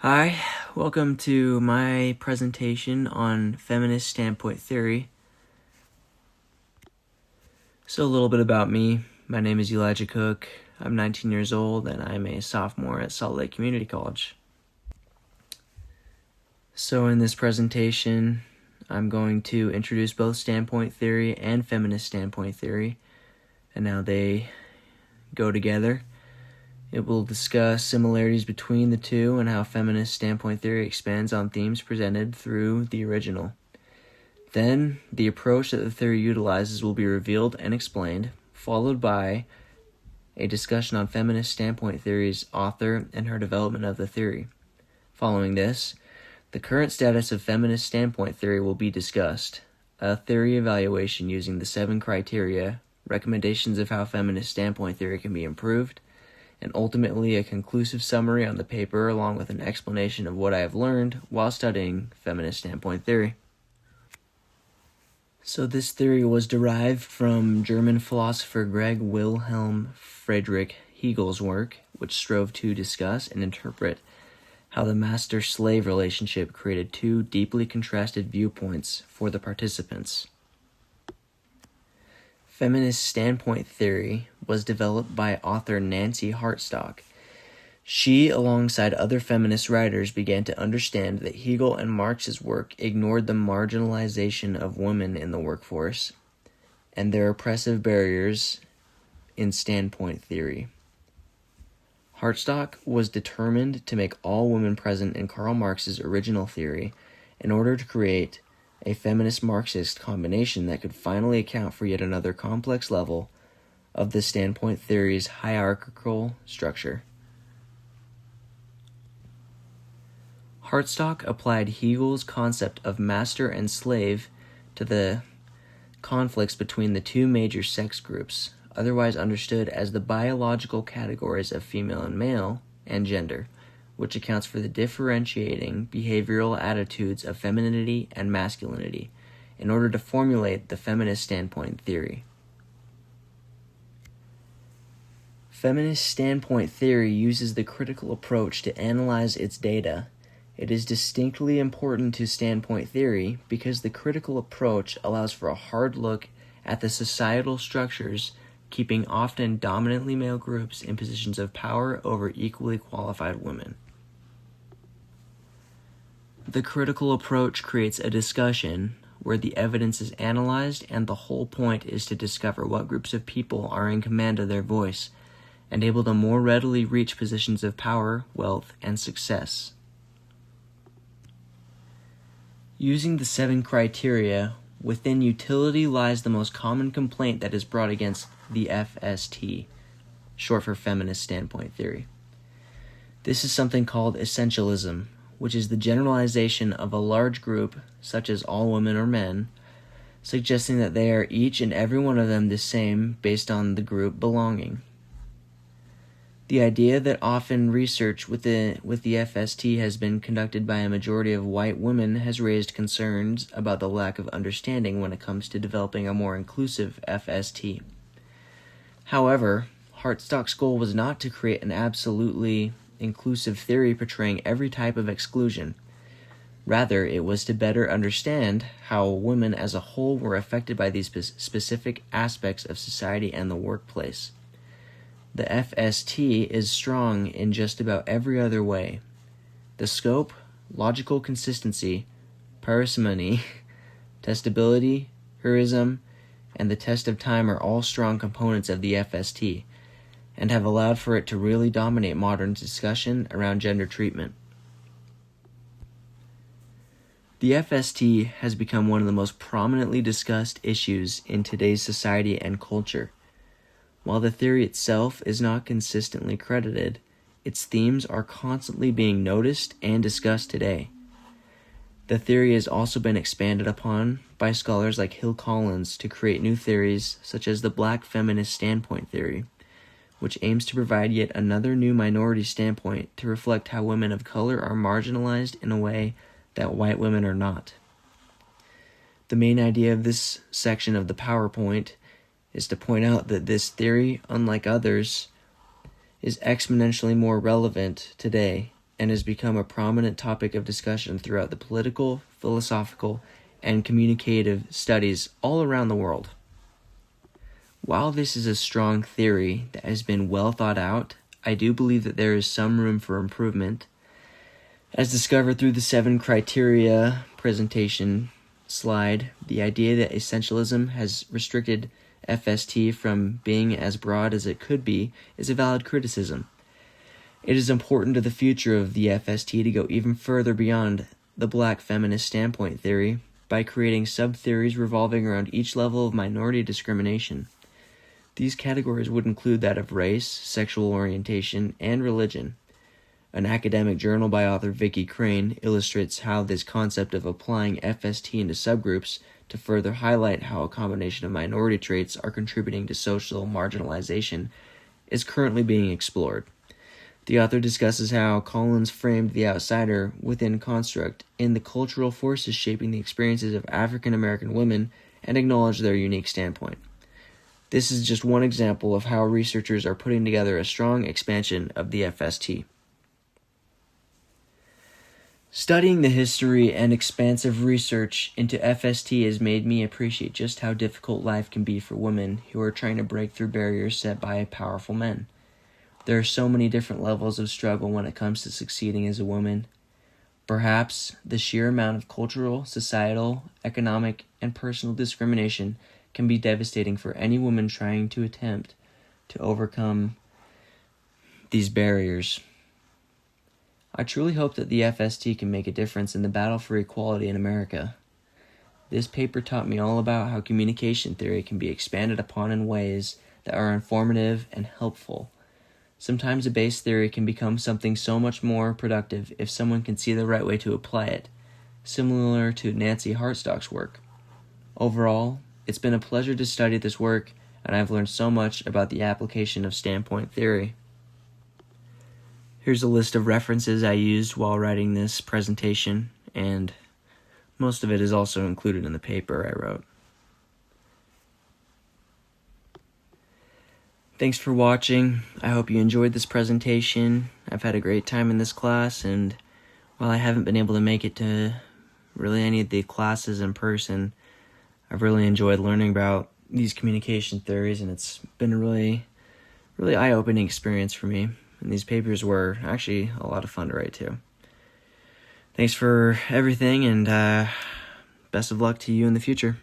Hi, welcome to my presentation on feminist standpoint theory. So a little bit about me. My name is Elijah Cook. I'm 19 years old and I'm a sophomore at Salt Lake Community College. So in this presentation, I'm going to introduce both standpoint theory and feminist standpoint theory and how they go together. It will discuss similarities between the two and how feminist standpoint theory expands on themes presented through the original. Then, the approach that the theory utilizes will be revealed and explained, followed by a discussion on feminist standpoint theory's author and her development of the theory. Following this, the current status of feminist standpoint theory will be discussed, a theory evaluation using the 7 criteria, recommendations of how feminist standpoint theory can be improved, and ultimately a conclusive summary on the paper along with an explanation of what I have learned while studying feminist standpoint theory. So this theory was derived from German philosopher Georg Wilhelm Friedrich Hegel's work, which strove to discuss and interpret how the master-slave relationship created 2 deeply contrasted viewpoints for the participants. Feminist standpoint theory was developed by author Nancy Hartsock. She, alongside other feminist writers, began to understand that Hegel and Marx's work ignored the marginalization of women in the workforce and their oppressive barriers in standpoint theory. Hartsock was determined to make all women present in Karl Marx's original theory in order to create a feminist-Marxist combination that could finally account for yet another complex level of the standpoint theory's hierarchical structure. Hartsock applied Hegel's concept of master and slave to the conflicts between the 2 major sex groups, otherwise understood as the biological categories of female and male and gender, which accounts for the differentiating behavioral attitudes of femininity and masculinity, in order to formulate the feminist standpoint theory. Feminist standpoint theory uses the critical approach to analyze its data. It is distinctly important to standpoint theory because the critical approach allows for a hard look at the societal structures keeping often dominantly male groups in positions of power over equally qualified women. The critical approach creates a discussion where the evidence is analyzed and the whole point is to discover what groups of people are in command of their voice and able to more readily reach positions of power, wealth, and success. Using the 7 criteria, within utility lies the most common complaint that is brought against the FST, short for feminist standpoint theory. This is something called essentialism, which is the generalization of a large group, such as all women or men, suggesting that they are each and every one of them the same based on the group belonging. The idea that often research with the FST has been conducted by a majority of white women has raised concerns about the lack of understanding when it comes to developing a more inclusive FST. However, Hartsock's goal was not to create an absolutely inclusive theory portraying every type of exclusion. Rather, it was to better understand how women as a whole were affected by these specific aspects of society and the workplace. The FST is strong in just about every other way. The scope, logical consistency, parsimony, testability, heroism, and the test of time are all strong components of the FST, and have allowed for it to really dominate modern discussion around gender treatment. The FST has become one of the most prominently discussed issues in today's society and culture. While the theory itself is not consistently credited, its themes are constantly being noticed and discussed today. The theory has also been expanded upon by scholars like Hill Collins to create new theories such as the Black feminist standpoint theory, which aims to provide yet another new minority standpoint to reflect how women of color are marginalized in a way that white women are not. The main idea of this section of the PowerPoint is to point out that this theory, unlike others, is exponentially more relevant today and has become a prominent topic of discussion throughout the political, philosophical, and communicative studies all around the world. While this is a strong theory that has been well thought out, I do believe that there is some room for improvement. As discovered through the 7 criteria presentation slide, the idea that essentialism has restricted FST from being as broad as it could be is a valid criticism. It is important to the future of the FST to go even further beyond the black feminist standpoint theory by creating sub-theories revolving around each level of minority discrimination. These categories would include that of race, sexual orientation, and religion. An academic journal by author Vicky Crane illustrates how this concept of applying FST into subgroups to further highlight how a combination of minority traits are contributing to social marginalization is currently being explored. The author discusses how Collins framed the outsider within construct in the cultural forces shaping the experiences of African American women and acknowledged their unique standpoint. This is just one example of how researchers are putting together a strong expansion of the FST. Studying the history and expansive research into FST has made me appreciate just how difficult life can be for women who are trying to break through barriers set by powerful men. There are so many different levels of struggle when it comes to succeeding as a woman. Perhaps the sheer amount of cultural, societal, economic, and personal discrimination can be devastating for any woman trying to attempt to overcome these barriers. I truly hope that the FST can make a difference in the battle for equality in America. This paper taught me all about how communication theory can be expanded upon in ways that are informative and helpful. Sometimes a base theory can become something so much more productive if someone can see the right way to apply it, similar to Nancy Hartstock's work. Overall, it's been a pleasure to study this work, and I've learned so much about the application of standpoint theory. Here's a list of references I used while writing this presentation, and most of it is also included in the paper I wrote. Thanks for watching. I hope you enjoyed this presentation. I've had a great time in this class, and while I haven't been able to make it to really any of the classes in person, I've really enjoyed learning about these communication theories, and it's been a really eye-opening experience for me. And these papers were actually a lot of fun to write too. Thanks for everything, and best of luck to you in the future.